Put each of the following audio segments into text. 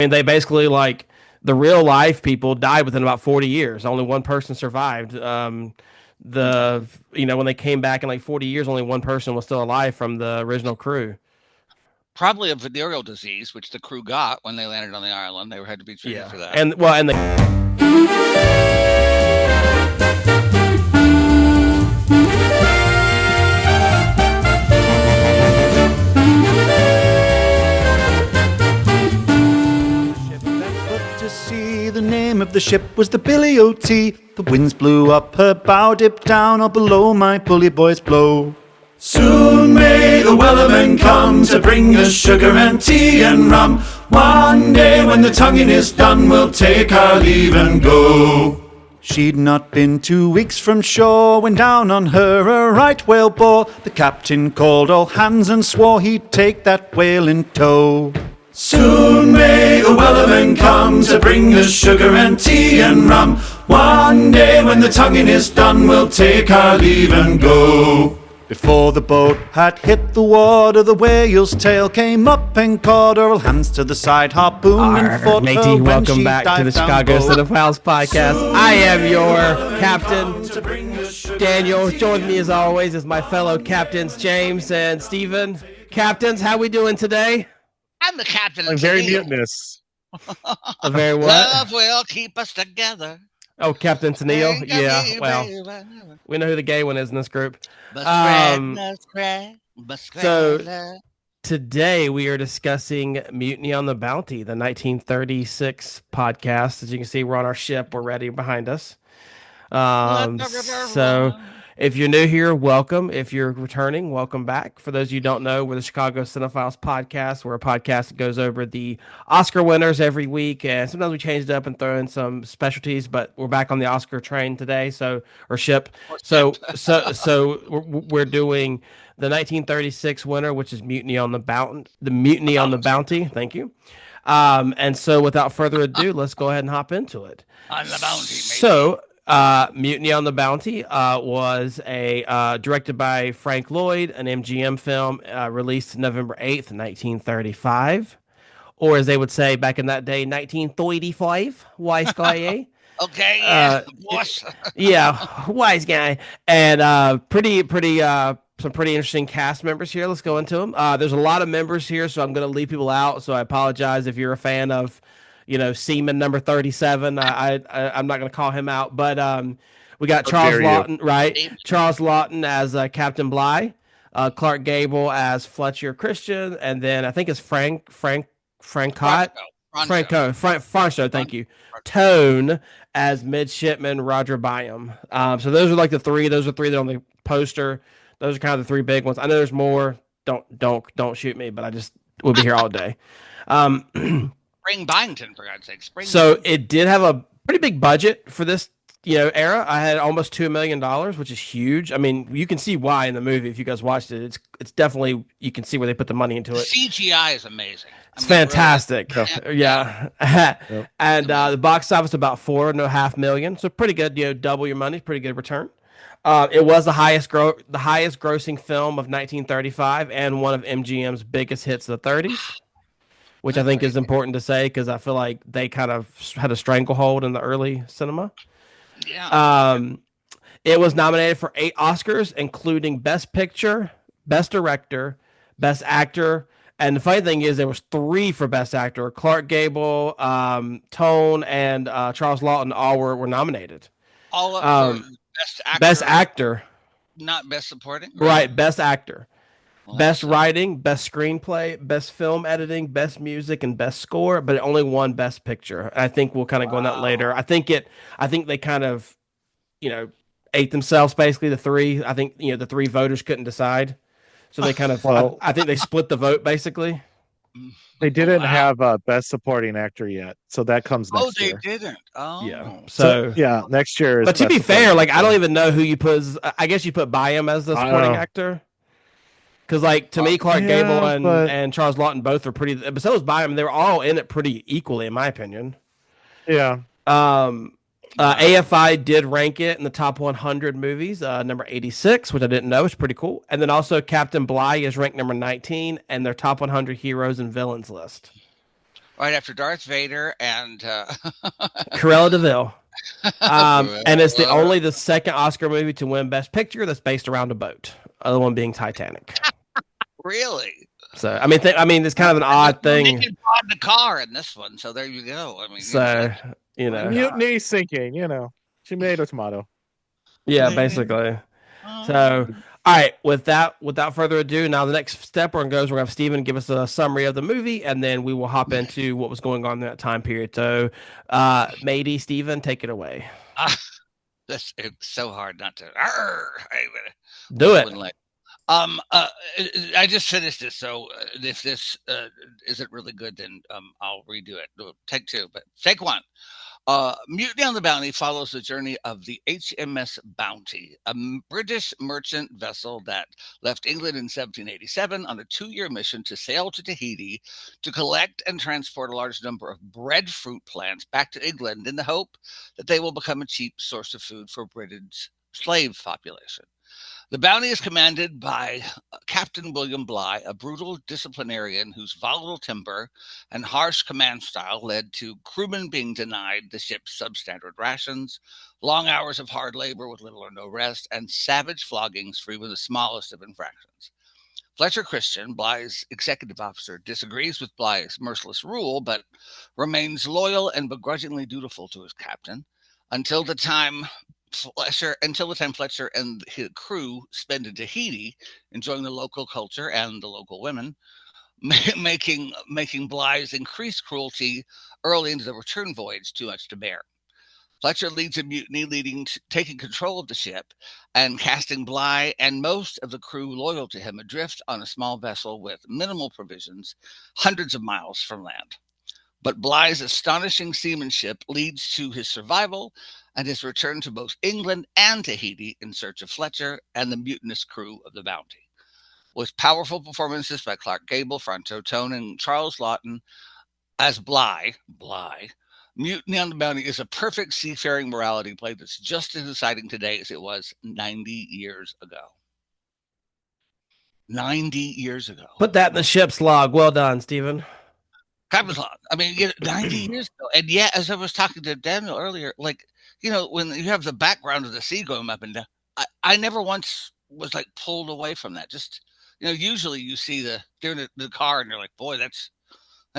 And they basically like the real life people died within about 40 years. Only one person survived. When they came back in like 40 years, only one person was still alive from the original crew. Probably a venereal disease, which the crew got when they landed on the island. They had to be treated for that. And the name of the ship was the Billy O.T. The winds blew up her bow, dipped down, or below my bully boys blow. Soon may the wellerman come to bring us sugar and tea and rum. One day when the tonguing is done, we'll take our leave and go. She'd not been 2 weeks from shore when down on her a right whale bore. The captain called all hands and swore he'd take that whale in tow. Soon may the wellerman come to bring us sugar and tea and rum. One day when the tonguing is done, we'll take our leave and go. Before the boat had hit the water, the whale's tail came up and caught her. All hands to the side, harpoon and fought her when welcome she back to the dived down Chicago boat. Cinephiles podcast. I am your captain, Daniel. Joining me as always is my fellow captains, James and Steven. Captains, how we doing today? I'm the captain. I'm very mutinous. A very what? Love will keep us together. Oh, Captain Tennille? Yeah, well, we know who the gay one is in this group. So today we are discussing Mutiny on the Bounty, the 1936 podcast. As you can see, we're on our ship. We're ready behind us. So if you're new here, welcome. If you're returning, welcome back. For those of you who don't know, we're the Chicago Cinephiles podcast. We're a podcast that goes over the Oscar winners every week, and sometimes we change it up and throw in some specialties. But we're back on the Oscar train today, so we're doing the 1936 winner, which is Mutiny on the Bounty. The Mutiny on the Bounty. Thank you. And so, without further ado, let's go ahead and hop into it. On the Bounty, maybe. So. Mutiny on the Bounty was directed by Frank Lloyd, an MGM film released November 8th, 1935. Or as they would say back in that day, 1935. Wise guy, Okay, yeah, yeah, wise guy. And some pretty interesting cast members here. Let's go into them. There's a lot of members here, so I'm going to leave people out. So I apologize if you're a fan of Seaman number 37. I'm not going to call him out, but we got Charles Lawton, right? Charles Lawton as Captain Bligh, Clark Gable as Fletcher Christian, and then I think it's Franco. Thank you. Tone as midshipman Roger Byam. So those are like the three. Those are three that are on the poster. Those are kind of the three big ones. I know there's more. Don't shoot me, but we'll be here all day. Spring Byington, for God's sake. It did have a pretty big budget for this, era. I had almost $2 million, which is huge. I mean, you can see why in the movie if you guys watched it. It's definitely, you can see where they put the money into it. CGI is amazing. It's fantastic. Really, yeah. And the box office about $4.5 million, so pretty good. Double your money, pretty good return. It was the highest grossing film of 1935 and one of MGM's biggest hits of the 30s. Which I think is important to say because I feel like they kind of had a stranglehold in the early cinema. Yeah. It was nominated for 8 Oscars, including Best Picture, Best Director, Best Actor, and the funny thing is there was 3 for Best Actor. Clark Gable, Tone, and Charles Lawton all were nominated. All up for Best Actor. Best Actor. Not Best Supporting? Right, Best Actor. Best writing, best screenplay, best film editing, best music, and best score, but it only won Best Picture. I think we'll kind of go on that later. I think they kind of, ate themselves basically. The 3. I think the 3 voters couldn't decide, so they kind of. I think they split the vote basically. They didn't have a Best Supporting Actor yet, so that comes next year. Oh, they didn't. Oh, yeah. So yeah, next year. But to be fair, I don't even know who you put. I guess you put Byam as the supporting actor. Because, to me, Clark Gable and Charles Lawton both are pretty. But so was Byam. They were all in it pretty equally, in my opinion. Yeah. AFI did rank it in the top 100 movies, number 86, which I didn't know. It's pretty cool. And then also Captain Bligh is ranked number 19 and their top 100 heroes and villains list. right after Darth Vader and Cruella DeVille. And it's the second Oscar movie to win Best Picture that's based around a boat. Other one being Titanic. Really? So I mean, it's kind of an odd They thing. can drive the car in this one, so there you go. I mean, So you know, Mutiny sinking, She made a tomato. yeah, basically. So, all right. Without further ado, now the next step we're gonna have Stephen give us a summary of the movie, and then we will hop into what was going on in that time period. So, matey, Stephen, take it away. It's so hard not to. Do it. I just finished this, so if this isn't really good, then I'll redo it. Take two, but take one. Mutiny on the Bounty follows the journey of the HMS Bounty, a British merchant vessel that left England in 1787 on a 2-year mission to sail to Tahiti to collect and transport a large number of breadfruit plants back to England in the hope that they will become a cheap source of food for Britain's slave population. The Bounty is commanded by Captain William Bligh, a brutal disciplinarian whose volatile temper and harsh command style led to crewmen being denied the ship's substandard rations, long hours of hard labor with little or no rest, and savage floggings for even the smallest of infractions. Fletcher Christian, Bligh's executive officer, disagrees with Bligh's merciless rule, but remains loyal and begrudgingly dutiful to his captain until the time Fletcher and his crew spend in Tahiti, enjoying the local culture and the local women, making Bligh's increased cruelty early into the return voyage too much to bear. Fletcher leads a mutiny, taking control of the ship and casting Bligh and most of the crew loyal to him adrift on a small vessel with minimal provisions, hundreds of miles from land. But Bligh's astonishing seamanship leads to his survival and his return to both England and Tahiti in search of Fletcher and the mutinous crew of the Bounty. With powerful performances by Clark Gable, Franco Tone, and Charles Laughton as Bligh, Mutiny on the Bounty is a perfect seafaring morality play that's just as exciting today as it was 90 years ago. 90 years ago. Put that in the ship's log. Well done, Stephen. Captain's log. I mean, 90 years ago. And yet, as I was talking to Daniel earlier, when you have the background of the sea going up and down, I never once was pulled away from that. Just, usually you see during the car and you're like, boy, that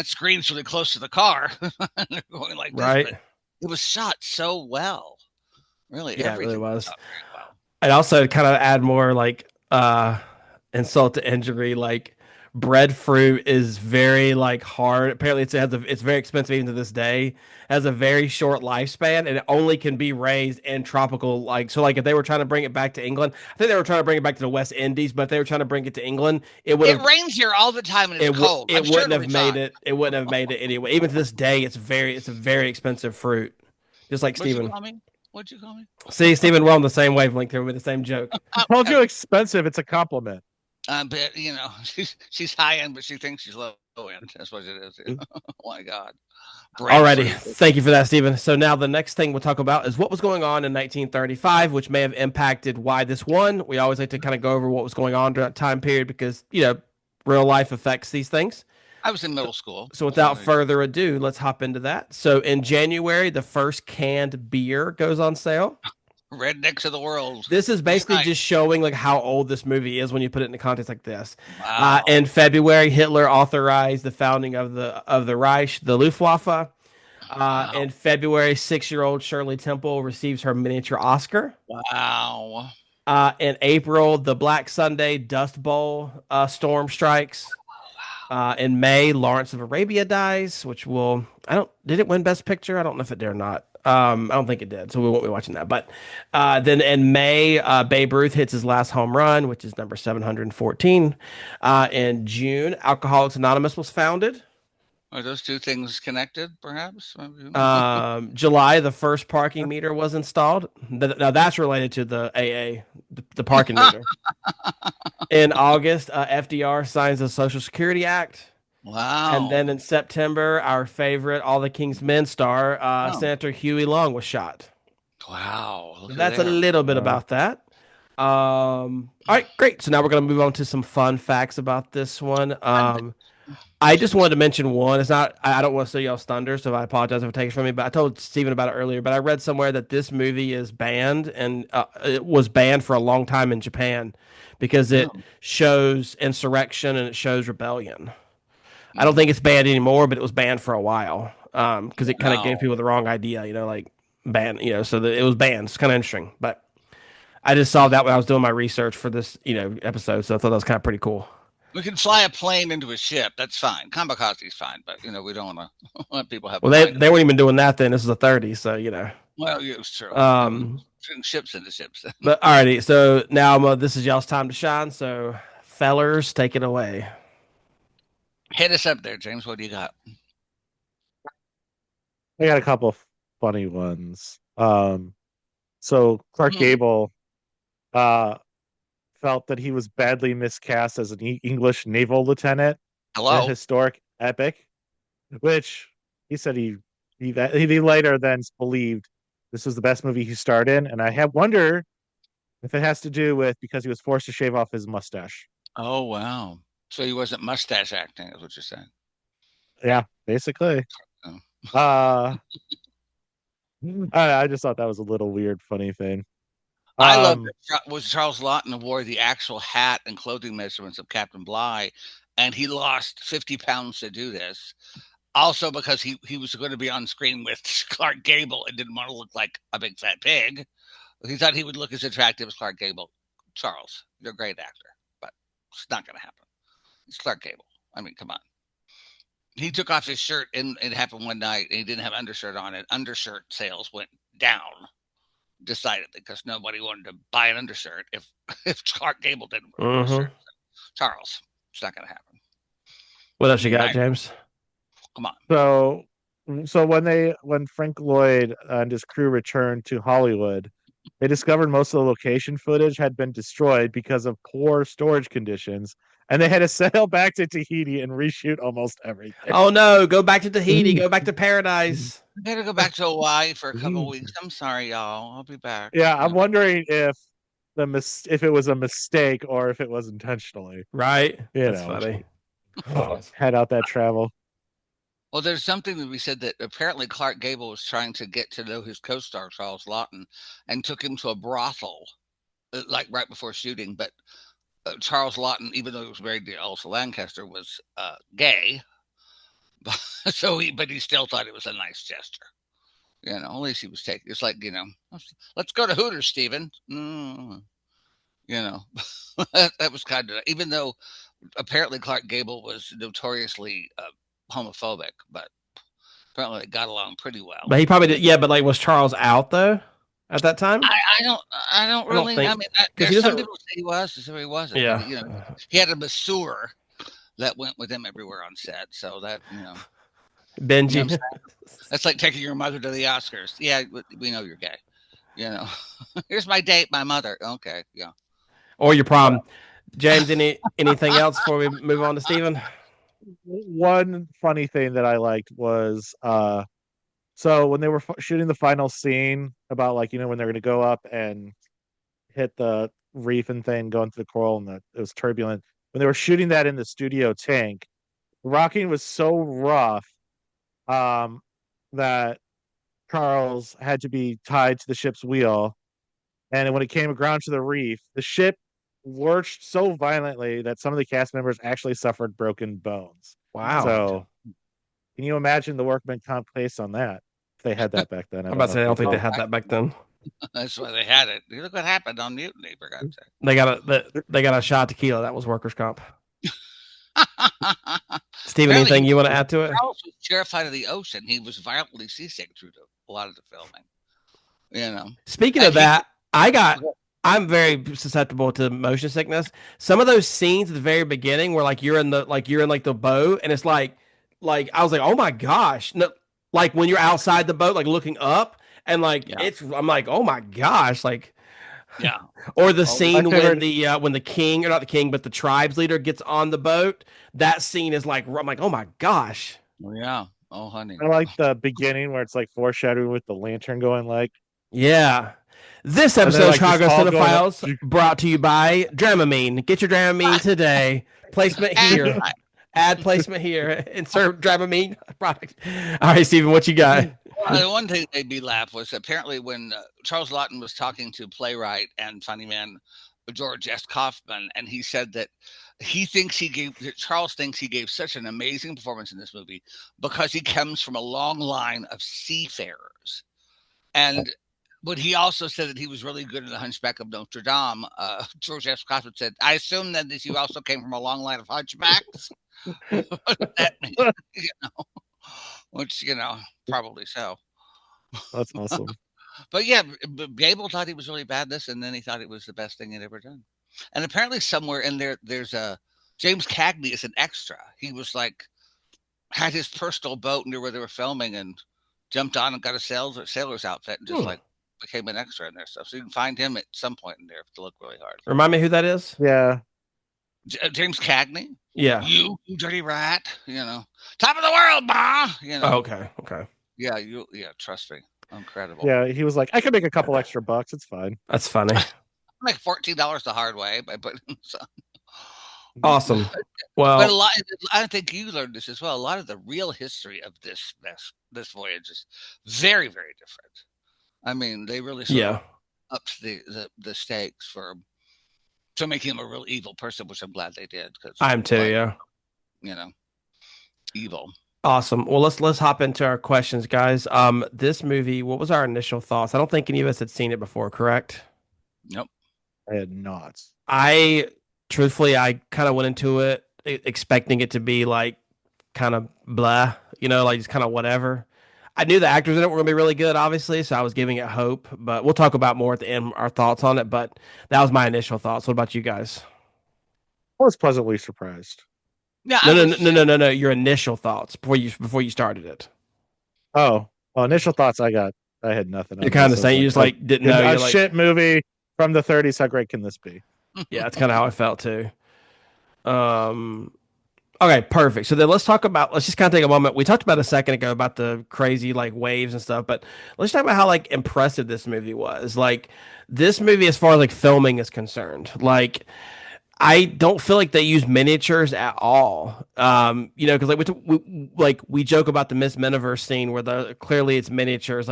screen's really close to the car. And they're going like this. Right. But it was shot so well. Really. Yeah, it really was. Well. I'd also kind of add more insult to injury, breadfruit is very hard. Apparently it's very expensive even to this day. It has a very short lifespan and it only can be raised in tropical if they were trying to bring it back to England, I think they were trying to bring it back to the West Indies, but if they were trying to bring it to England, it rains here all the time and it's cold. It wouldn't have made it. It wouldn't have made it anyway. Even to this day, it's a very expensive fruit. Just like Stephen. What'd you call me? See, Stephen, we're on the same wavelength here with the same joke. I told you expensive. It's a compliment. But she's high end, but she thinks she's low end. That's what it is. Oh my God. Alrighty, thank you for that, Stephen. So now the next thing we'll talk about is what was going on in 1935, which may have impacted why this won. We always like to kind of go over what was going on during that time period because real life affects these things. I was in middle school. So without further ado, let's hop into that. So in January, the first canned beer goes on sale. Rednecks of the world. This is basically just showing how old this movie is when you put it into context like this. Wow. In February, Hitler authorized the founding of the Reich, the Luftwaffe. Wow. In February, 6-year-old Shirley Temple receives her miniature Oscar. Wow. In April, the Black Sunday Dust Bowl storm strikes. In May, Lawrence of Arabia dies, which did it win Best Picture? I don't know if it did or not. I don't think it did, so we won't be watching that. But then in May, Babe Ruth hits his last home run, which is number 714. In June, Alcoholics Anonymous was founded. Are those two things connected, perhaps? July, the first parking meter was installed. Now that's related to the AA, the parking meter. In August, FDR signs the Social Security Act. Wow. And then in September, our favorite All the King's Men star, Senator Huey Long, was shot. Wow. That's a little bit about that. All right, great. So now we're going to move on to some fun facts about this one. I just wanted to mention one. It's not. I don't want to steal y'all's thunder, so I apologize if it takes from me. But I told Steven about it earlier. But I read somewhere that this movie is banned, and it was banned for a long time in Japan because it shows insurrection and it shows rebellion. I don't think it's banned anymore, but it was banned for a while because it kind of gave people the wrong idea. Like ban. So that it was banned. It's kind of interesting. But I just saw that when I was doing my research for this episode, so I thought that was kind of pretty cool. We can fly a plane into a ship. That's fine. Kamikaze is fine, but we don't want to let people have. Well, they weren't even doing that then. This is a 30, so Well, yeah, it was true. Shooting ships into ships. But alrighty, so now this is y'all's time to shine. So, fellers, take it away. Hit us up there, James. What do you got? I got a couple of funny ones. So Clark Gable, felt that he was badly miscast as an English naval lieutenant in a historic epic, which he said he later then believed this was the best movie he starred in, and I wonder if it has to do with because he was forced to shave off his mustache. Oh wow! So he wasn't mustache acting, is what you're saying? Yeah, basically. I just thought that was a little weird, funny thing. I love that was Charles Laughton wore the actual hat and clothing measurements of Captain Bligh, and he lost 50 pounds to do this. Also because he was going to be on screen with Clark Gable and didn't want to look like a big fat pig. He thought he would look as attractive as Clark Gable. Charles, you're a great actor, but it's not going to happen. It's Clark Gable. I mean, come on. He took off his shirt and it happened one night and he didn't have undershirt on it. Undershirt sales went down. Decidedly, because nobody wanted to buy an undershirt if Clark Gable didn't wear an undershirt. Charles, it's not going to happen. What else you got, James? Come on. So when Frank Lloyd and his crew returned to Hollywood, they discovered most of the location footage had been destroyed because of poor storage conditions, and they had to sail back to Tahiti and reshoot almost everything. Oh no! Go back to Tahiti. Go back to paradise. I gotta go back to Hawaii for a couple of weeks. I'm sorry, y'all. I'll be back. Yeah, I'm wondering if if it was a mistake or if it was intentionally. Right. That's funny. Head out that travel. Well, there's something that we said that apparently Clark Gable was trying to get to know his co-star Charles Laughton and took him to a brothel, like right before shooting. But Charles Laughton, even though he was married to Elsa Lancaster, was gay. So but he still thought it was a nice gesture. At least he was taking. It's like let's go to Hooters, Stephen. That was kind of, even though apparently Clark Gable was notoriously homophobic, but apparently they got along pretty well. But he probably did. Yeah, but was Charles out though at that time? I don't really. I mean, there's some people say he was, some he wasn't. Yeah. He had a masseur that went with him everywhere on set. So that, Benji. That's like taking your mother to the Oscars. Yeah, we know you're gay. Here's my date, my mother. Okay, yeah. Or your prom. James, anything else before we move on to Stephen? One funny thing that I liked was so when they were shooting the final scene about when they're going to go up and hit the reef and thing, go into the coral, and it was turbulent. When they were shooting that in the studio tank, the rocking was so rough that Charles had to be tied to the ship's wheel, and when it came aground to the reef, the ship lurched so violently that some of the cast members actually suffered broken bones. Wow! So, can you imagine the workman comp case on that? If they had that back then, I'm about to say I don't think they had that back then. That's why they had it. Look what happened on Mutiny, for God's sake. They got a shot of tequila. That was workers' comp. Stephen, anything you want to add to it? Charles was terrified of the ocean. He was violently seasick through a lot of the filming. Speaking of that, I'm very susceptible to motion sickness. Some of those scenes at the very beginning where you're in the boat and it's like I was like, oh my gosh. No, when you're outside the boat, looking up and I'm like, oh my gosh. Yeah. Or the scene when the king, or not the king, but the tribes leader gets on the boat. That scene is I'm like, oh my gosh. Oh, yeah. Oh, honey. I like the beginning where it's foreshadowing with the lantern going Yeah. This episode of Chicago Cinephiles brought to you by Dramamine. Get your Dramamine today. Placement here. Ad placement here. Insert Dramamine product. All right, Steven, what you got? The one thing made me laugh was apparently when Charles Laughton was talking to playwright and funny man George S. Kaufman, and he said that Charles thinks he gave such an amazing performance in this movie because he comes from a long line of seafarers. But he also said that he was really good in The Hunchback of Notre Dame. George S. Kaufman said, I assume that you also came from a long line of hunchbacks. What does that mean? Which, probably so. That's awesome. But yeah, Gable thought he was really bad this, and then he thought it was the best thing he'd ever done. And apparently somewhere in there's a James Cagney is an extra. He was had his personal boat near where they were filming and jumped on and got a sailor's outfit and just became an extra in there stuff. So you can find him at some point in there to look really hard. Remind me who that is? Yeah. James Cagney. Yeah. You dirty rat. Top of the world, ma. Oh, okay. Yeah, trust me. Incredible. Yeah, he was like, I could make a couple extra bucks. It's fine. That's funny. Make $14 the hard way by putting some. Awesome. Well, but I think you learned this as well. A lot of the real history of this voyage is very, very different. I mean, they really upped the stakes to make him a real evil person, which I'm glad they did. I'm too. Yeah. Evil. Awesome. Well, let's hop into our questions, guys. This movie, what was our initial thoughts? I don't think any of us had seen it before, correct? Nope. I had not. Truthfully, I kind of went into it expecting it to be kind of blah, just kind of whatever. I knew the actors in it were going to be really good, obviously, so I was giving it hope. But we'll talk about more at the end, our thoughts on it. But that was my initial thoughts. What about you guys? I was pleasantly surprised. Yeah. No. Your initial thoughts before you started it. Oh, well, initial thoughts I had nothing. You're kind of saying you just didn't know. A shit movie from the 30s. How great can this be? Yeah, that's kind of how I felt too. Okay, perfect. So then let's just kind of take a moment. We talked about a second ago about the crazy waves and stuff, but let's talk about how impressive this movie was. This movie, as far as filming is concerned, I don't feel like they use miniatures at all. Because we joke about the Miss Miniverse scene where clearly it's miniatures.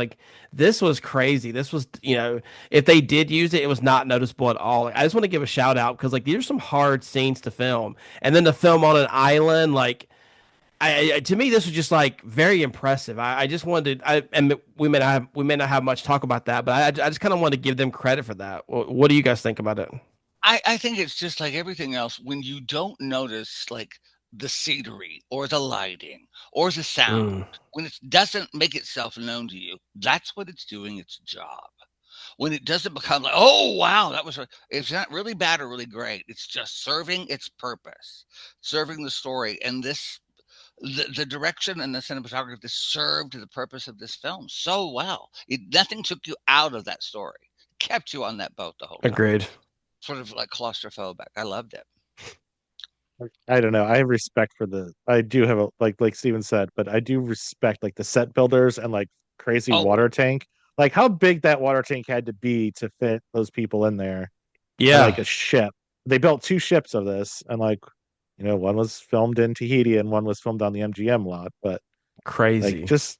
This was crazy. This was if they did use it, it was not noticeable at all. I just want to give a shout out because these are some hard scenes to film, and then to film on an island, to me this was just very impressive. I just wanted and we may not have much talk about that, but I just kind of wanted to give them credit for that. What do you guys think about it? I think it's just like everything else. When you don't notice the scenery or the lighting or the sound, when it doesn't make itself known to you, that's what it's doing its job. When it doesn't become oh wow, it's not really bad or really great. It's just serving its purpose, serving the story. And the direction and the cinematography served the purpose of this film so well. Nothing took you out of that story. It kept you on that boat the whole time. Agreed. Sort of claustrophobic. I loved it. I don't know. I have respect for I do have like Steven said, but I do respect the set builders and crazy water tank. How big that water tank had to be to fit those people in there. Yeah. A ship. They built 2 ships of this, and one was filmed in Tahiti and one was filmed on the MGM lot, but crazy. Just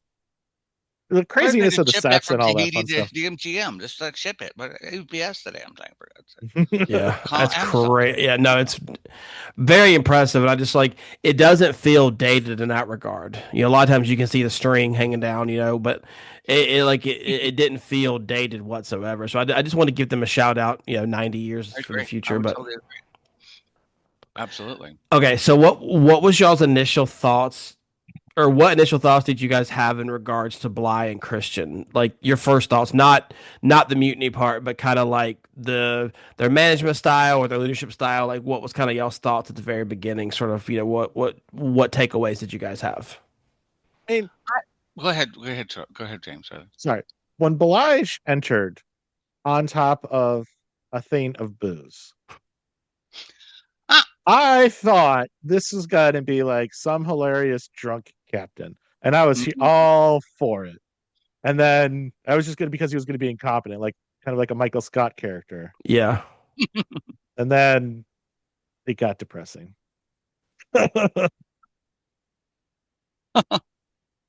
the craziness of the sets and all that fun stuff. The MGM, just ship it, but UPS the damn thing for God's sake. Yeah, that's great. Yeah, no, it's very impressive, and I just it doesn't feel dated in that regard. A lot of times you can see the string hanging down, but it didn't feel dated whatsoever. So I just want to give them a shout out. 90 years for the future, but totally agree. Absolutely. Okay, so what was y'all's initial thoughts? Or what initial thoughts did you guys have in regards to Bligh and Christian? Your first thoughts, not the mutiny part, but kind of their management style or their leadership style. What was kind of y'all's thoughts at the very beginning? Sort of, what takeaways did you guys have? I mean, go ahead, James. Sorry. When Bligh entered on top of a thing of booze, I thought this was going to be some hilarious drunk captain, and I was all for it. And then I was just because he was going to be incompetent, kind of like a Michael Scott character. Yeah. And then it got depressing.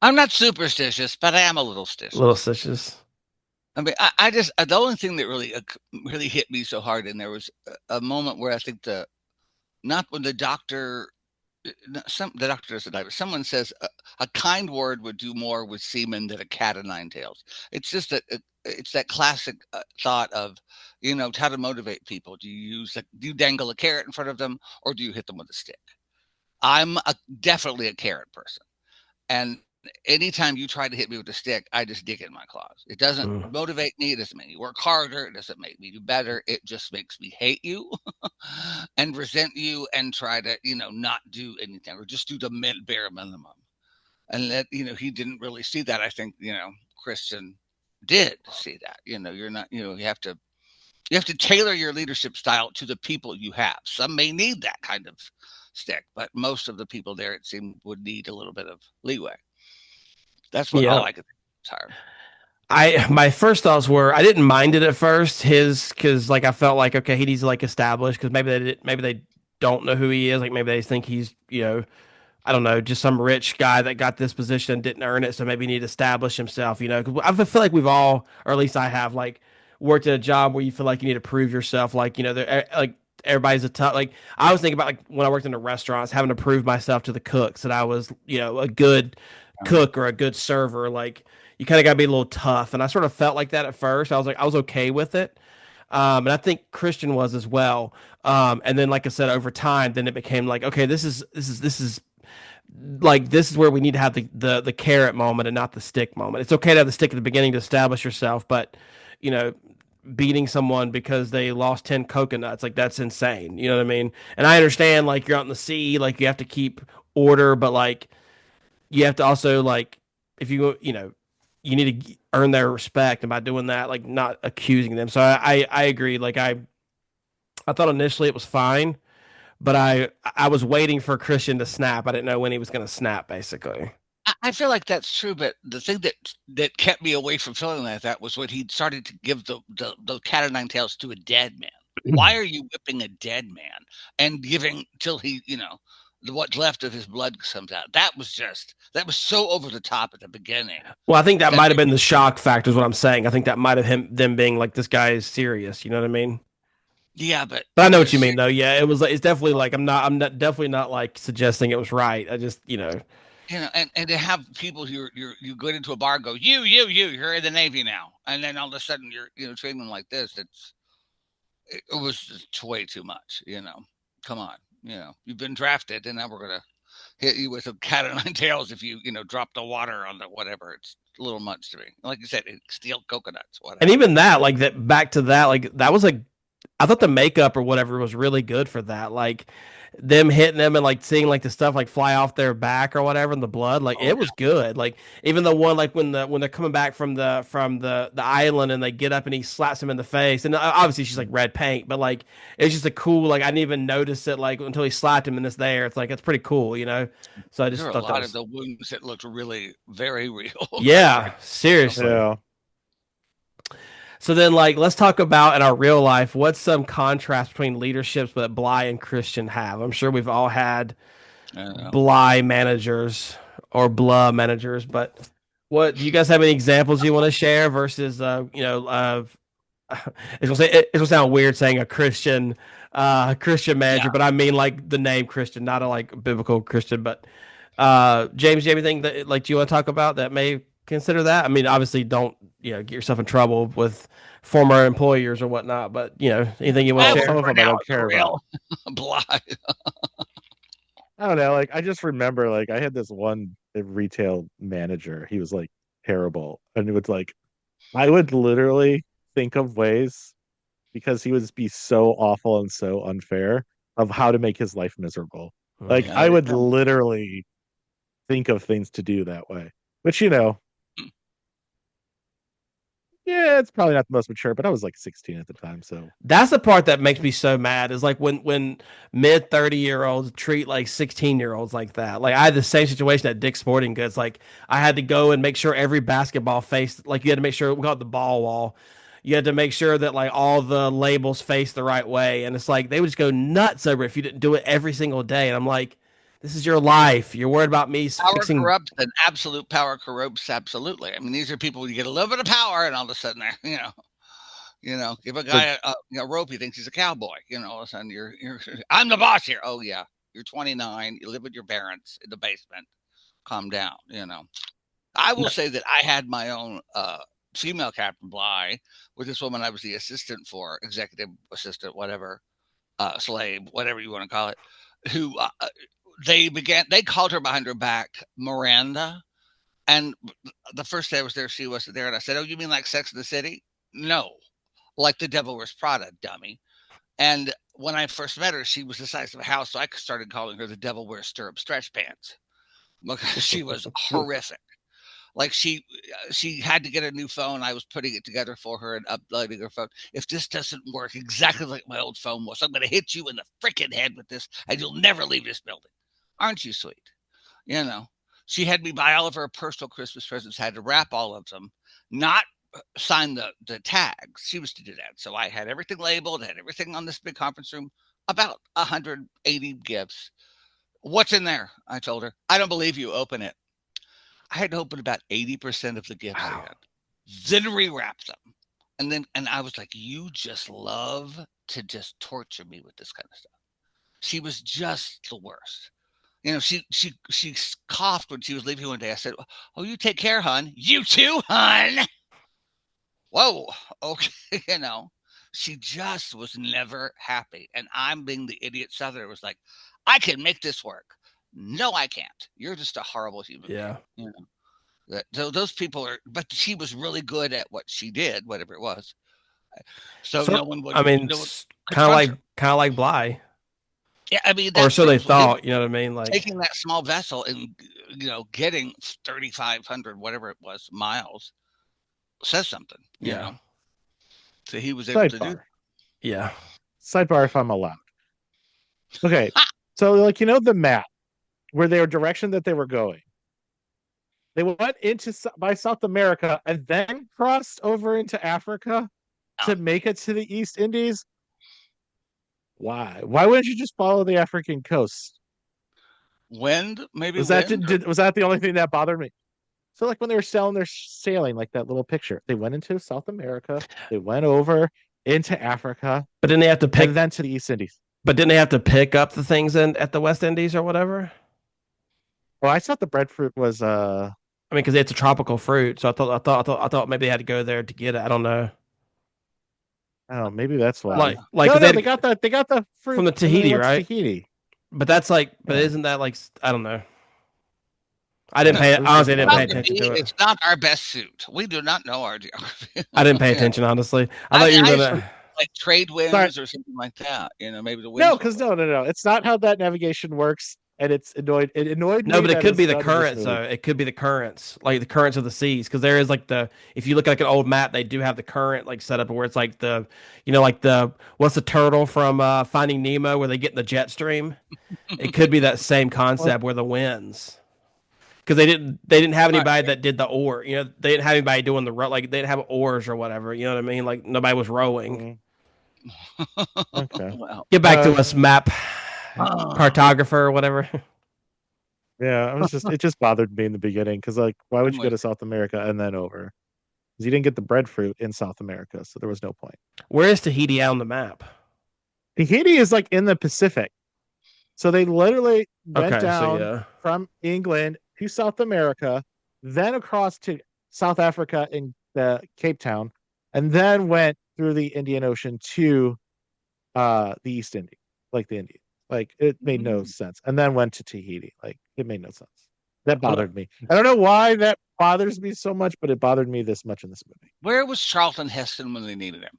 I'm not superstitious, but I am a little Little stitious. stitches. I mean, I just the only thing that really hit me so hard, and there was a moment where I think not when the doctor, the doctor doesn't die, but someone says a kind word would do more with semen than a cat of nine tails. It's just that it's that classic thought of, how to motivate people. Do you dangle a carrot in front of them, or do you hit them with a stick? Definitely a carrot person. And anytime you try to hit me with a stick, I just dig in my claws. It doesn't motivate me. It doesn't make me work harder. It doesn't make me do better. It just makes me hate you and resent you and try to, not do anything or just do the bare minimum. And that, he didn't really see that. I think, Christian did see that. You're not, you have to tailor your leadership style to the people you have. Some may need that kind of stick, but most of the people there, it seemed, would need a little bit of leeway. That's all I could think. My first thoughts were I didn't mind it at first, because like I felt like, okay, he needs to like establish, because maybe they don't know who he is, like maybe they think he's, I don't know, just some rich guy that got this position and didn't earn it, so maybe he need to establish himself, 'cause I feel like we've all, or at least I have, like worked at a job where you feel like you need to prove yourself, like like everybody's a tough, like I was thinking about like when I worked in a restaurant, having to prove myself to the cooks that I was, a good cook or a good server, like you kind of got to be a little tough, and I sort of felt like that at first. I was okay with it, and I think Christian was as well. And then, like I said, over time, then it became like, okay, this is like this is where we need to have the carrot moment and not the stick moment. It's okay to have the stick at the beginning to establish yourself, but you know, beating someone because they lost 10 coconuts, like that's insane. You know what I mean? And I understand, like you're out in the sea, like you have to keep order, but like you have to also like if you need to earn their respect, and by doing that, like not accusing them. So I agree. Like I thought initially it was fine, but I was waiting for Christian to snap. I didn't know when he was going to snap, basically. I feel like that's true, but the thing that kept me away from feeling like that was when he started to give the cat of nine tails to a dead man. Why are you whipping a dead man and giving till he, what's left of his blood comes out? That was so over the top at the beginning. Well, I think that might have been the shock factor is what I'm saying. I think that might have them being like, this guy is serious. You know what I mean? Yeah, but I know what you mean, though. Yeah, it was like, it's definitely like I'm not definitely not like suggesting it was right. I just and to have people you go into a bar and go, you're in the Navy now, and then all of a sudden you're treating them like this. It was just way too much. Come on, you've been drafted, and now we're gonna hit you with a cat of nine tails if you drop the water on the whatever. It's a little much to me. Like you said, steal coconuts, whatever. And even that, like that, back to that, like that was like, I thought the makeup or whatever was really good for that. Like them hitting them and like seeing like the stuff like fly off their back or whatever in the blood, like it was good. Like even the one like when they're coming back from the island and they get up and he slaps him in the face, and obviously she's like red paint, but like it's just a cool, like I didn't even notice it like until he slapped him and it's there. It's like it's pretty cool, So I just there thought were a lot of the wounds that looked really very real. Yeah, seriously. Yeah. So then, like, let's talk about in our real life, what's some contrast between leaderships that Bligh and Christian have? I'm sure we've all had Bligh managers or Blah managers, but what do you guys have any examples you want to share versus, it's gonna sound weird saying a Christian manager, but I mean like the name Christian, not a like biblical Christian. But James, do you have anything that like do you want to talk about that may consider that? I mean, obviously, don't get yourself in trouble with former employers or whatnot. But anything you want to share? Some of them I don't care about. Bligh. I don't know. Like I just remember, like I had this one retail manager. He was like terrible, and it was like I would literally think of ways because he would be so awful and so unfair of how to make his life miserable. Like I would literally think of things to do that way, which yeah, it's probably not the most mature, but I was like 16 at the time, so that's the part that makes me so mad is like when mid 30-year-olds treat like 16-year-olds like that. Like I had the same situation at Dick's Sporting Goods. Like I had to go and make sure every basketball faced, like you had to make sure we got the ball wall. You had to make sure that like all the labels face the right way, and it's like they would just go nuts over it if you didn't do it every single day. And I'm like, This is your life. You're worried about me Power fixing. corrupts, and absolute power corrupts absolutely. I mean, these are people you get a little bit of power, and all of a sudden, they're give a guy a rope, he thinks he's a cowboy. All of a sudden, you're I'm the boss here. Oh yeah, you're 29, you live with your parents in the basement. Calm down. I will say that I had my own female Captain Bligh with this woman I was the assistant for, executive assistant, whatever, slave, whatever you want to call it, who they called her behind her back Miranda. And the first day I was there, she wasn't there. And I said, "Oh, you mean like Sex in the City?" "No, like The Devil Wears Prada, dummy." And when I first met her, she was the size of a house. So I started calling her The Devil Wears Stirrup Stretch Pants because she was horrific. Like she had to get a new phone. I was putting it together for her and uploading her phone. "If this doesn't work exactly like my old phone was, I'm going to hit you in the freaking head with this and you'll never leave this building. Aren't you sweet?" She had me buy all of her personal Christmas presents, had to wrap all of them, not sign the tags. She was to do that. So I had everything labeled, had everything on this big conference room, about 180 gifts. "What's in there?" I told her. "I don't believe you. Open it." I had to open about 80% of the gifts I had, then rewrap them. And I was like, "You just love to just torture me with this kind of stuff." She was just the worst. She coughed when she was leaving one day. I said, "Oh, you take care, hon." "You too, hon." Whoa. Okay. She just was never happy. And I'm being the idiot Southerner was like, "I can make this work." "No, I can't. You're just a horrible human Yeah. being." So those people but she was really good at what she did, whatever it was. So no one would. I mean, kind of like Bligh. Yeah, I mean, or so they thought. You know what I mean? Like taking that small vessel and getting 3,500 whatever it was miles says something. Yeah. So he was able to do. Yeah. Sidebar, if I'm allowed. Okay, so the map where their direction that they were going. They went by South America and then crossed over into Africa to make it to the East Indies. Why? Why wouldn't you just follow the African coast? Wind, maybe. Was that the only thing that bothered me? So when they were sailing, like that little picture, they went into South America, they went over into Africa, but then they have to pick, and then to the East Indies. But didn't they have to pick up the things at the West Indies or whatever? Well, I thought the breadfruit was I mean, because it's a tropical fruit, so I thought maybe they had to go there to get it. I don't know. Oh, maybe that's why. They got the fruit from the Tahiti, right? Tahiti. But that's isn't that I don't know. I didn't pay attention to it. It's not our best suit. We do not know our geography. I didn't pay attention, honestly. I thought you were gonna trade winds or something like that. Maybe the winds. No, because no. It's not how that navigation works. And it annoyed me. No, but it could be the currents, though. It could be the currents, like the currents of the seas, because there is if you look at an old map, they do have the current set up where it's what's the turtle from Finding Nemo where they get in the jet stream. It could be that same concept where the winds, because they didn't have anybody that did the oar. They didn't have anybody doing the they didn't have oars or whatever. You know what I mean? Like nobody was rowing. Okay, get back to us, map. Cartographer or whatever. Yeah, it just bothered me in the beginning because why would you go to South America and then over? Because you didn't get the breadfruit in South America, so there was no point. Where is Tahiti on the map? Tahiti is in the Pacific, so they literally went down from England to South America, then across to South Africa in Cape Town, and then went through the Indian Ocean to the East Indies, the Indians. It made no sense. And then went to Tahiti. It made no sense. That bothered me. I don't know why that bothers me so much, but it bothered me this much in this movie. Where was Charlton Heston when they needed him?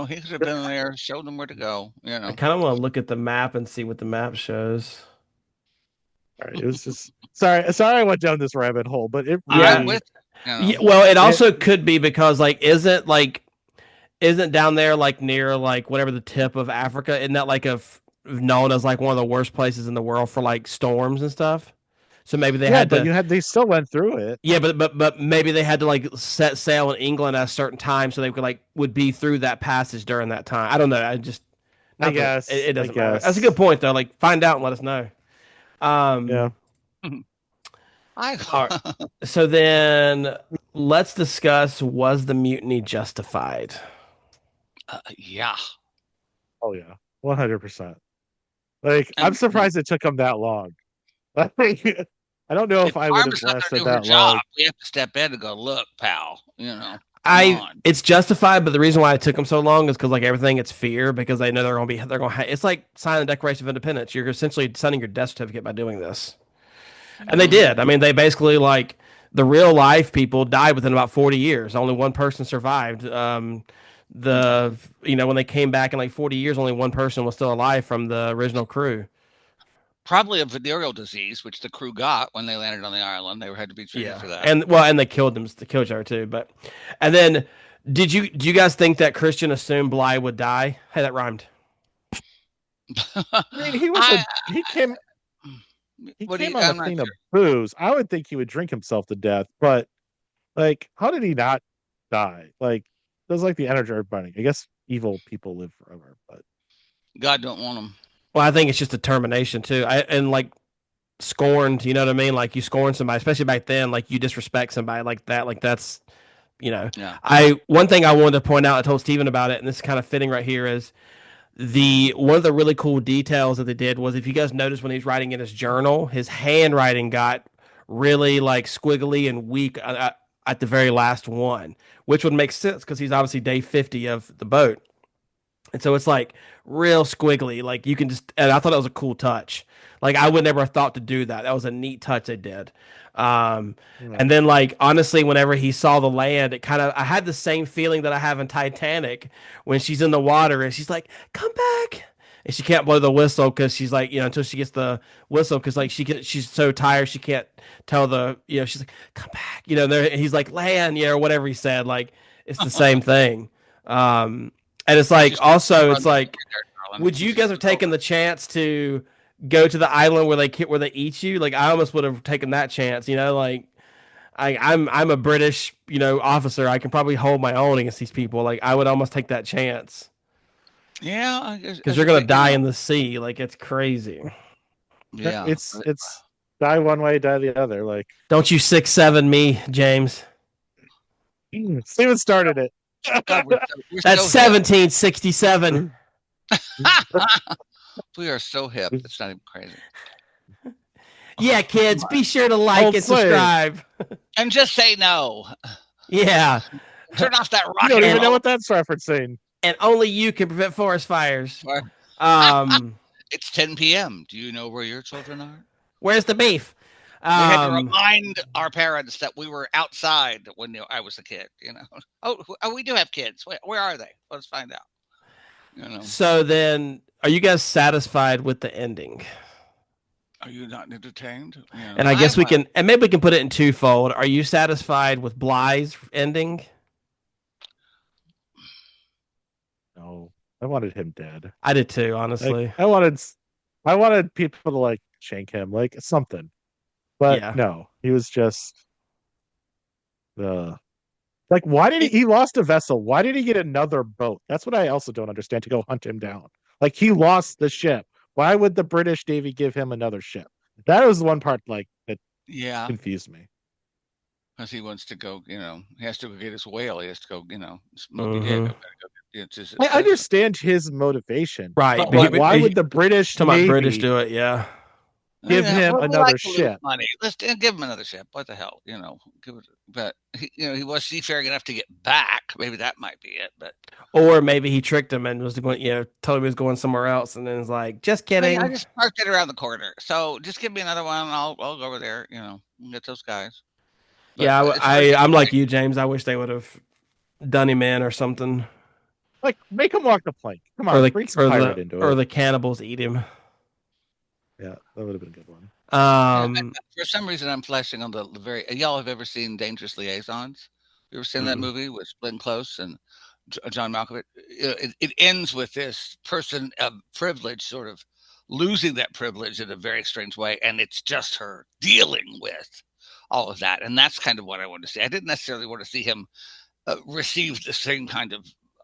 He could have been there, showed them where to go. I kind of want to look at the map and see what the map shows. All right, it was just sorry I went down this rabbit hole, but it really, well, it also could be because isn't down there near whatever the tip of Africa, isn't that known as one of the worst places in the world for storms and stuff? So maybe they had to. They still went through it. Yeah, but maybe they had to set sail in England at a certain time so they would be through that passage during that time. I don't know. I guess it doesn't matter. That's a good point though. Find out and let us know. Yeah. All right. So then let's discuss, was the mutiny justified? Yeah. Oh yeah. 100%. Like, I'm And surprised it took them that long. Like, I don't know if if I the would have army's not going to lasted do her that job, long. we have to step in and go, look, pal, come I on. It's justified, but the reason why it took them so long is because like everything, it's fear because they know it's like signing the Declaration of Independence. You're essentially signing your death certificate by doing this, and they did. I mean, they basically like the real life people died within about 40 years. Only one person survived. When they came back in like 40 years, only one person was still alive from the original crew. Probably a venereal disease, which the crew got when they landed on the island. They had to be treated Yeah, for that. and they killed them. They killed each other too. But and then, do you guys think that Christian assumed Bligh would die? Hey, that rhymed. I mean, he came on the I'm not clean of sure. booze. I would think he would drink himself to death, but like, how did he not die? Like, it was like the energy burning. I guess evil people live forever, but God don't want them. Well, I think it's just determination too. And like scorned, you know what I mean? Like you scorn somebody, especially back then. Like you disrespect somebody like that. Like that's Yeah. One thing I wanted to point out, I told Steven about it, and this is kind of fitting right here, is the one of the really cool details that they did was, if you guys notice when he's writing in his journal, his handwriting got really like squiggly and weak at the very last one, which would make sense because he's obviously day 50 of the boat. And so it's like real squiggly. Like you can just, and I thought that was a cool touch. Like I would never have thought to do that. That was a neat touch they did. And then like honestly, whenever he saw the land, I had the same feeling that I have in Titanic when she's in the water and she's like, "Come back," and she can't blow the whistle because she's like, until she gets the whistle because like she's so tired she can't tell she's like, "Come back," and he's like, "Land," or whatever he said. Like it's the same thing. And it's like, also, it's like, would you guys have taken the chance to go to the island where they eat you? Like, I almost would have taken that chance. Like, I'm a British, officer. I can probably hold my own against these people. Like, I would almost take that chance Yeah, because you're gonna die in the sea. Like, it's crazy. Yeah, it's die one way, die the other. Like, don't you 6'7" me, James? Steven started it. God, we're That's so hip. 1767. We are so hip. It's not even crazy. Yeah, kids, be sure to like Old and slave. subscribe. And just say no. Yeah. Turn off that rock. You don't even know what that's referencing. And only you can prevent forest fires. It's 10 p.m. Do you know where your children are? Where's the beef? We had to remind our parents that we were outside when I was a kid. Oh, we do have kids. Where are they? Let's find out. So then, are you guys satisfied with the ending? Are you not entertained? And I guess maybe we can put it in twofold. Are you satisfied with Bligh's ending? No, I wanted him dead. I did too, honestly. Like, I wanted people to like shank him, like something. But no, he was just like, why did he lost a vessel? Why did he get another boat? That's what I also don't understand, to go hunt him down. Like, he lost the ship. Why would the British Navy give him another ship? That was the one part like that confused me. Because he wants to go, he has to go get his whale. He has to go, Moby Dick. I understand his motivation. Right. But why would the British Navy British do it? Yeah. Give him another ship. Money. Let's give him another ship. What the hell, But he was seafaring enough to get back. Maybe that might be it. But or maybe he tricked him and was going, told him he was going somewhere else, and then was like, just kidding. I just parked it around the corner. So just give me another one, and I'll go over there. Get those guys. But yeah, I'm like you, James. I wish they would have done him in or something. Like, make him walk the plank. Come on, bring some pirate into it. Or the cannibals eat him. Yeah, that would have been a good one. For some reason, I'm flashing on the very. Y'all have ever seen Dangerous Liaisons? You ever seen that movie with Glenn Close and John Malkovich? It ends with this person of privilege sort of losing that privilege in a very strange way, and it's just her dealing with all of that, and that's kind of what I wanted to see. I didn't necessarily want to see him receive the same kind of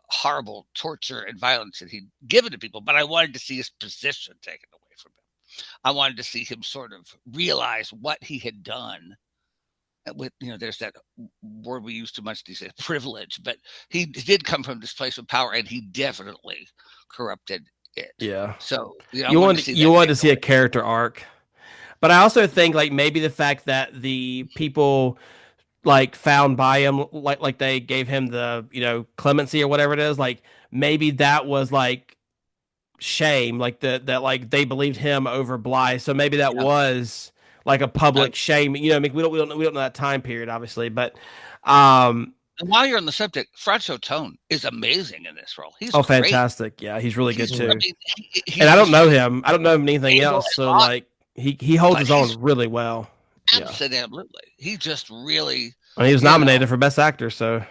horrible torture and violence that he'd given to people, but I wanted to see his position taken away from him. I wanted to see him sort of realize what he had done. With there's that word we use too much these days, privilege, but he did come from this place of power, and he definitely corrupted it. Yeah. So You wanted to see a character arc. But I also think like maybe the fact that the people like found by him like they gave him the clemency or whatever it is, like maybe that was like shame, like that like they believed him over Bligh, so maybe that was like a public shame. I mean, we don't know that time period obviously, but and while you're on the subject, Franco Tone is amazing in this role. He's great. Fantastic. Yeah, he's really good too. I mean, and I don't know him. I don't know him anything else. So like he holds his own really well. Absolutely. He just really. And he was nominated for Best Actor. So,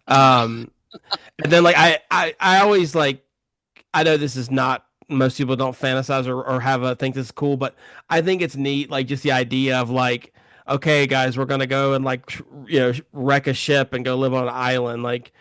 and then like I always like, I know this is not, most people don't fantasize or think this is cool, but I think it's neat. Like just the idea of like, okay, guys, we're gonna go and like wreck a ship and go live on an island. Like,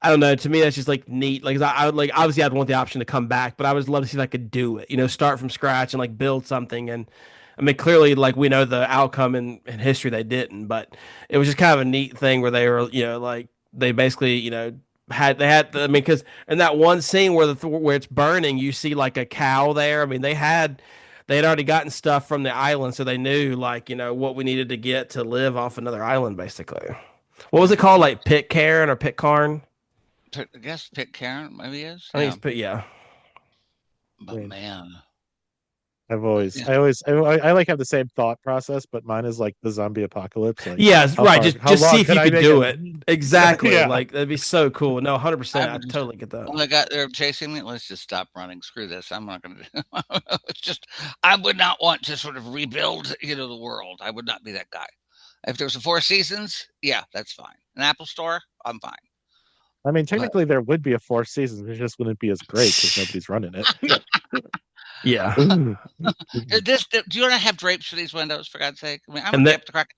I don't know. To me, that's just like neat. Like, I would like, obviously I'd want the option to come back, but I would love to see if I could do it. Start from scratch and like build something. And I mean, clearly, like we know the outcome in history they didn't, but it was just kind of a neat thing where they were, like they basically, I mean, because in that one scene where it's burning, you see like a cow there. I mean, they had already gotten stuff from the island, so they knew like what we needed to get to live off another island, basically. What was it called, like Pitcairn or Pitcairn? I guess Pitcairn maybe is. I think it's yeah. But man, I like have the same thought process, but mine is like the zombie apocalypse. Like, right. Just see if you could do it. Exactly. Yeah. Like that'd be so cool. No, 100%. I totally get that. Well, they're chasing me. Let's just stop running. Screw this. I'm not going to do it. It's just, I would not want to sort of rebuild, the world. I would not be that guy. If there was a 4 seasons, yeah, that's fine. An Apple Store, I'm fine. I mean, technically there would be a 4 seasons. It just wouldn't be as great because nobody's running it. Yeah. Do you want to have drapes for these windows, for God's sake? I mean,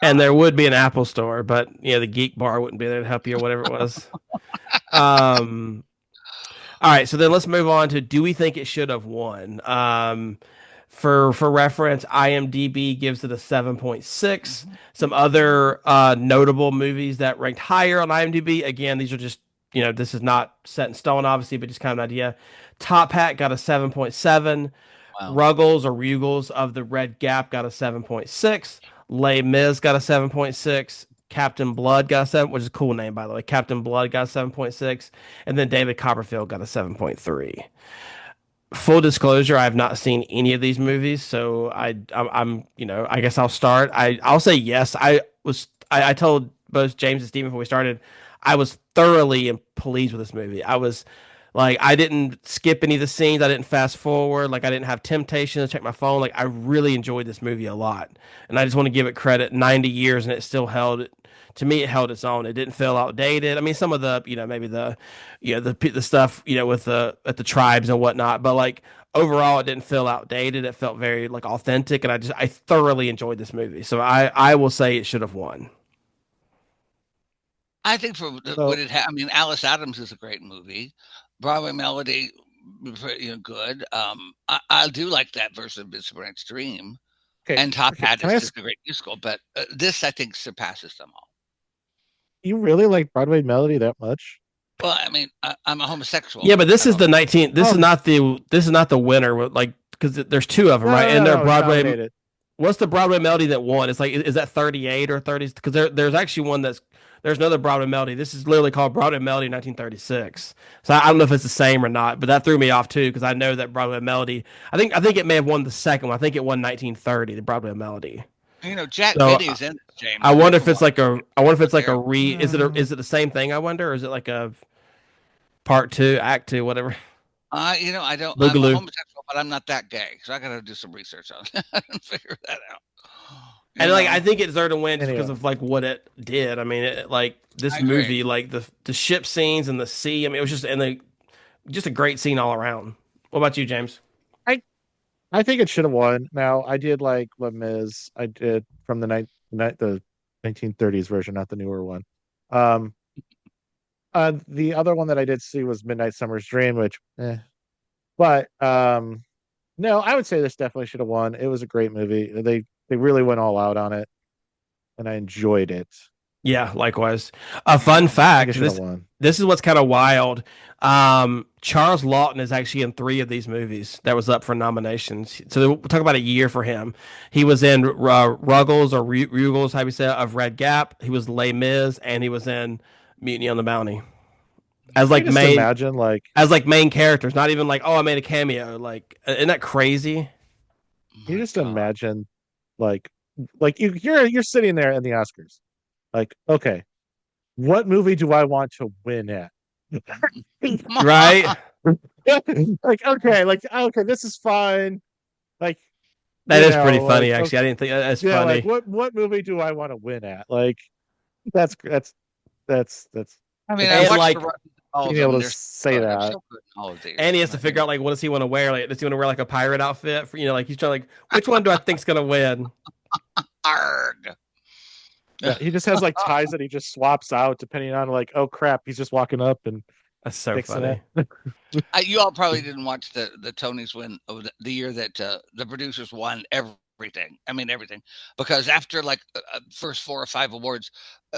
and there would be an Apple Store, but the Geek Bar wouldn't be there to help you or whatever it was. All right, so then let's move on to, do we think it should have won? For reference, IMDb gives it a 7.6. Some other notable movies that ranked higher on IMDb. Again, these are just, this is not set in stone, obviously, but just kind of an idea. Top Hat got a 7.7. Wow. Ruggles of the Red Gap got a 7.6. Les Mis got a 7.6. Captain Blood got a 7, which is a cool name, by the way. Captain Blood got a 7.6. And then David Copperfield got a 7.3. Full disclosure, I have not seen any of these movies, so I'm I guess I'll start. I'll say yes. I told both James and Steven before we started, I was thoroughly pleased with this movie. I was like, I didn't skip any of the scenes. I didn't fast forward. Like, I didn't have temptation to check my phone. Like, I really enjoyed this movie a lot. And I just want to give it credit. 90 years, and it still held, to me, it held its own. It didn't feel outdated. I mean, some of the, maybe the, the stuff, with at the tribes and whatnot. But, like, overall, it didn't feel outdated. It felt very, like, authentic. And I thoroughly enjoyed this movie. So I will say it should have won. I think for what it had, I mean, Alice Adams is a great movie. Broadway Melody, good. I do like that version of Midsummer Night's Dream. Okay. And Top Hat is just a great musical, but this, I think, surpasses them all. You really like Broadway Melody that much? Well, I mean, I'm a homosexual. Yeah, but this is the 19. This is not the winner. Like, because there's 2 of them, right? And they're Broadway. Nominated. What's the Broadway Melody that won? It's like, is that 38 or 30? Because there's actually one there's another Broadway Melody. This is literally called Broadway Melody 1936. So I don't know if it's the same or not, but that threw me off too, because I know that Broadway Melody, I think it may have won the second one. I think it won 1930, the Broadway Melody. Jack Benny's in it, James. I wonder if it's like a is it the same thing, I wonder, or is it like a part 2, act 2, whatever? I don't. Boogaloo. I'm a homosexual, but I'm not that gay, so I got to do some research on that and figure that out. And like, I think it deserved to win just because of like what it did. I mean, this movie, like the ship scenes and the sea. I mean, it was just a great scene all around. What about you, James? I think it should have won. Now, I did like Les Mis. I did from the 1930s version, not the newer one. The other one that I did see was Midnight Summer's Dream, which, but no, No, I would say this definitely should have won. It was a great movie. They really went all out on it, and I enjoyed it. Yeah, likewise. A fun I think it fact, should have won. this is what's kind of wild. Charles Lawton is actually in 3 of these movies that was up for nominations. So we'll talk about a year for him. He was in Ruggles or Rugles, how you say it, of Red Gap. He was Les Mis, and he was in Mutiny on the Bounty as You like just main imagine like main characters. Not even like, oh, I made a cameo. Like, isn't that crazy? you My just God. imagine like you're sitting there in the Oscars. Like, okay, what movie do I want to win at? Right? Like, okay, this is fine. Like, That is pretty funny, like, actually. I didn't think that's yeah, funny. like what movie do I want to win at? Like, that's I mean, I And watched like all of being able them. to They're say so good. I'm that. so good in all of these. And he has to figure out like what does he want to wear? Like does he want to wear like a pirate outfit? For, like he's trying like which one do I think's gonna win? Arg. Yeah, he just has like ties that he just swaps out depending on like, oh crap, he's just walking up and That's so fixing funny. it. You all probably didn't watch the Tonys win of the year that the producers won everything. I mean everything, because after like first 4 or 5 awards,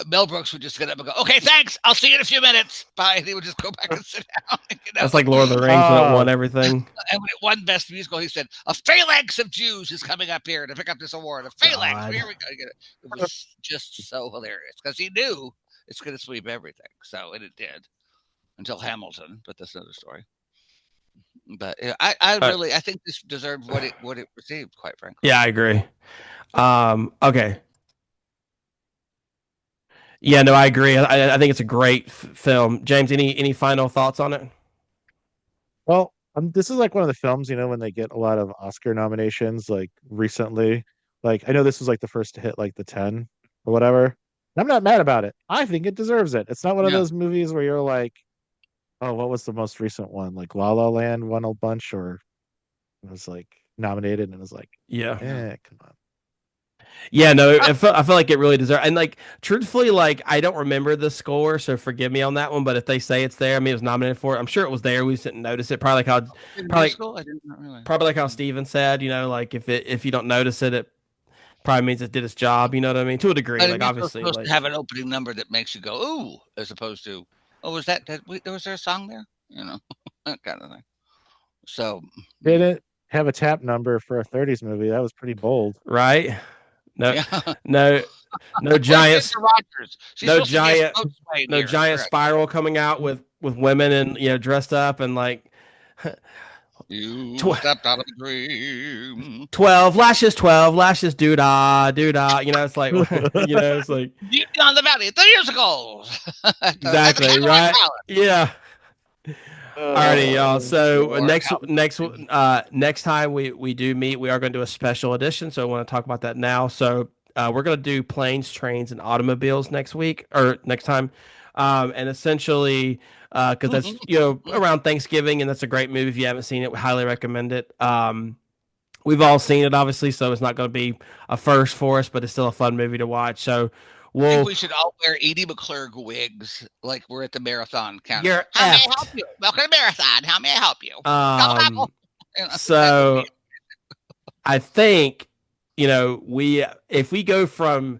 Mel Brooks would just get up and go, "Okay, thanks. I'll see you in a few minutes. Bye." And he would just go back and sit down. That's like Lord of the Rings when it won everything. And when it won Best Musical, he said, "A phalanx of Jews is coming up here to pick up this award. A phalanx. God. Here we go." It was just so hilarious because he knew it's going to sweep everything. So, and it did until Hamilton, but that's another story. But I really, I think this deserved what it received, quite frankly. Yeah, I agree. Okay. Yeah, no, I agree. I think it's a great film. James, any final thoughts on it? Well, this is like one of the films, when they get a lot of Oscar nominations, like recently. Like, I know this was like the first to hit like the 10 or whatever. I'm not mad about it. I think it deserves it. It's not one of Yeah. those movies where you're like, oh, what was the most recent one? Like La La Land won a bunch, or it was like nominated and it was like, Yeah. come on. Yeah, no, I feel like it really deserves. And like, truthfully, like I don't remember the score, so forgive me on that one. But if they say it's there, I mean, it was nominated for it. I'm sure it was there. We just didn't notice it. Probably like how, I did not realize. probably like how Steven said. Like if you don't notice it, it probably means it did its job. You know what I mean? To a degree, But like obviously, supposed like to have an opening number that makes you go ooh, as opposed to was was there a song there? That kind of thing. So Didn't have a tap number for a 30s movie. That was pretty bold. right? No, yeah. no, no giant, She's no supposed to be a giant, spokesman no here, giant correct. spiral coming out with women and dressed up and like. You Tw- stepped out of a dream. 12 lashes, doo dah, doo dah. It's like, it's like Beauty on the Valley 30 years ago. exactly right. Yeah. Alrighty, y'all. So Lord, next time we do meet, we are going to do a special edition. So I want to talk about that now. So we're going to do planes, trains, and automobiles next week or next time, and essentially because that's around Thanksgiving, and that's a great movie. If you haven't seen it, we highly recommend it. We've all seen it, obviously, so it's not going to be a first for us, but it's still a fun movie to watch. So I think we should all wear Edie McClurg wigs like we're at the marathon counter. How may I help you? Welcome to marathon. How may I help you? So I think if we go from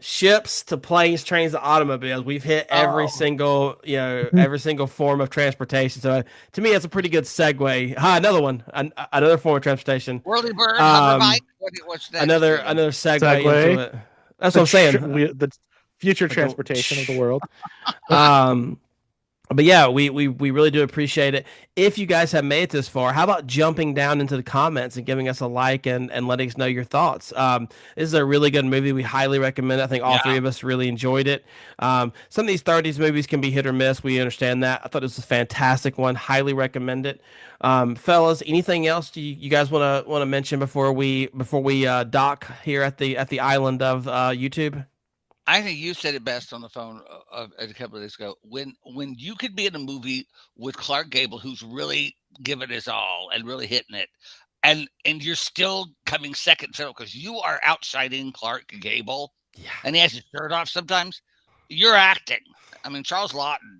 ships to planes, trains to automobiles, we've hit every single form of transportation. So to me, it's a pretty good segue. Another one, another form of transportation. Whirly bird, hover bike. What's that? Another segue into it. That's what I'm saying. The future transportation of the world. But yeah, we really do appreciate it. If you guys have made it this far, how about jumping down into the comments and giving us a like and letting us know your thoughts? This is a really good movie. We highly recommend it. I think all three of us really enjoyed it. Some of these 30s movies can be hit or miss. We understand that. I thought it was a fantastic one. Highly recommend it. Fellas, anything else you guys want to mention before we dock here at the island of YouTube? I think you said it best on the phone a couple of days ago. When you could be in a movie with Clark Gable, who's really giving his all and really hitting it, and you're still coming second fiddle because you are outshining Clark Gable, and he has his shirt off sometimes. You're acting. I mean, Charles Lawton,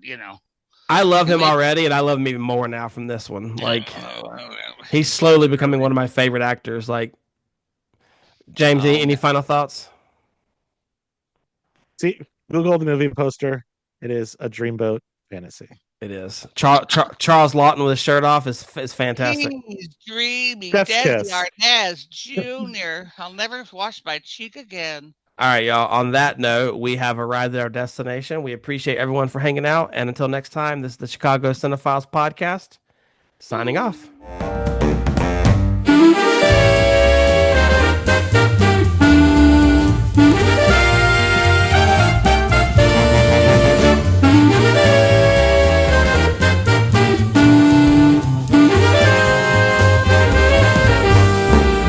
I love him already, and I love him even more now from this one. He's slowly becoming one of my favorite actors. Like, James, any final thoughts? See, Google the movie poster. It is a dreamboat fantasy. It is. Charles Lawton with his shirt off is fantastic. He's dreamy. Chef's Desi kiss. Arnaz Jr. I'll never wash my cheek again. All right, y'all. On that note, we have arrived at our destination. We appreciate everyone for hanging out. And until next time, this is the Chicago Cinephiles podcast. Signing off.